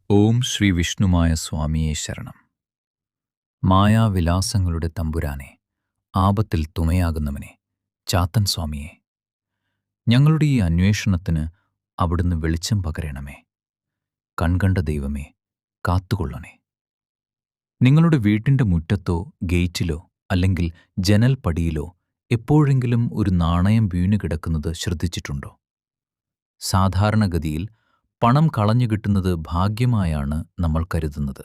ഓം ശ്രീ വിഷ്ണുമായ സ്വാമിയെ ശരണം. മായാവിലാസങ്ങളുടെ തമ്പുരാനെ, ആപത്തിൽ തുണയാകുന്നവനെ, ചാത്തൻ സ്വാമിയെ, ഞങ്ങളുടെ ഈ അന്വേഷണത്തിന് അവിടുന്ന് വെളിച്ചം പകരണമേ. കൺകണ്ട ദൈവമേ, കാത്തുകൊള്ളണേ. നിങ്ങളുടെ വീട്ടിൻ്റെ മുറ്റത്തോ ഗേറ്റിലോ അല്ലെങ്കിൽ ജനൽപ്പടിയിലോ എപ്പോഴെങ്കിലും ഒരു നാണയം വീണുകിടക്കുന്നത് ശ്രദ്ധിച്ചിട്ടുണ്ടോ? സാധാരണഗതിയിൽ പണം കളഞ്ഞു കിട്ടുന്നത് ഭാഗ്യമായാണ് നമ്മൾ കരുതുന്നത്.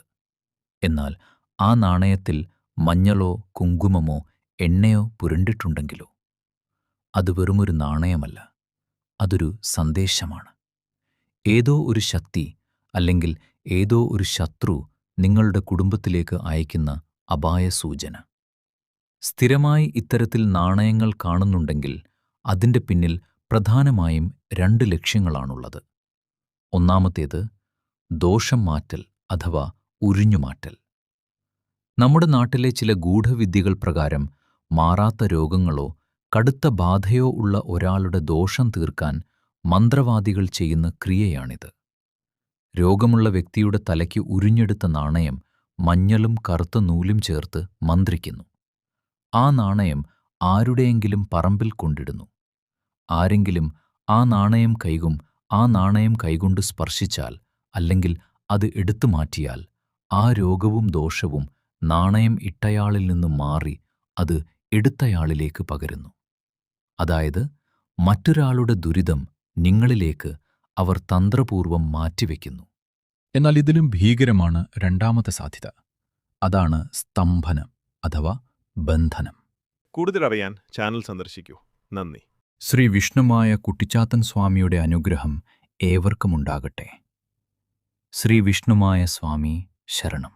എന്നാൽ ആ നാണയത്തിൽ മഞ്ഞളോ കുങ്കുമമോ എണ്ണയോ പുരണ്ടിട്ടുണ്ടെങ്കിലോ? അത് വെറുമൊരു നാണയമല്ല, അതൊരു സന്ദേശമാണ്. ഏതോ ഒരു ശക്തി അല്ലെങ്കിൽ ഏതോ ഒരു ശത്രു നിങ്ങളുടെ കുടുംബത്തിലേക്ക് അയക്കുന്ന അപായ സൂചന. സ്ഥിരമായി ഇത്തരത്തിൽ നാണയങ്ങൾ കാണുന്നുണ്ടെങ്കിൽ അതിൻ്റെ പിന്നിൽ പ്രധാനമായും 2 ലക്ഷ്യങ്ങളാണുള്ളത്. ഒന്നാമത്തേത് ദോഷം മാറ്റൽ അഥവാ ഉരിഞ്ഞുമാറ്റൽ. നമ്മുടെ നാട്ടിലെ ചില ഗൂഢവിദ്യകൾ പ്രകാരം മാറാത്ത രോഗങ്ങളോ കടുത്ത ബാധയോ ഉള്ള ഒരാളുടെ ദോഷം തീർക്കാൻ മന്ത്രവാദികൾ ചെയ്യുന്ന ക്രിയയാണിത്. രോഗമുള്ള വ്യക്തിയുടെ തലയ്ക്ക് ഉരിഞ്ഞെടുത്ത നാണയം മഞ്ഞളും കറുത്ത നൂലും ചേർത്ത് മന്ത്രിക്കുന്നു. ആ നാണയം ആരുടെയെങ്കിലും പറമ്പിൽ കൊണ്ടിടുന്നു. ആരെങ്കിലും ആ നാണയം കൈകൊണ്ട് സ്പർശിച്ചാൽ അല്ലെങ്കിൽ അത് എടുത്തു മാറ്റിയാൽ ആ രോഗവും ദോഷവും നാണയം ഇട്ടയാളിൽ നിന്ന് മാറി അത് എടുത്തയാളിലേക്ക് പകരുന്നു. അതായത് മറ്റൊരാളുടെ ദുരിതം നിങ്ങളിലേക്ക് അവർ തന്ത്രപൂർവം മാറ്റിവെക്കുന്നു. എന്നാൽ ഇതിലും ഭീകരമാണ് രണ്ടാമത്തെ സാധ്യത. അതാണ് സ്തംഭനം അഥവാ ബന്ധനം. കൂടുതലറിയാൻ ചാനൽ സന്ദർശിക്കൂ. നന്ദി. ശ്രീ വിഷ്ണുമായ കുട്ടിച്ചാത്തൻ സ്വാമിയുടെ അനുഗ്രഹം ഏവർക്കുമുണ്ടാകട്ടെ. ശ്രീ വിഷ്ണുമായ സ്വാമി ശരണം.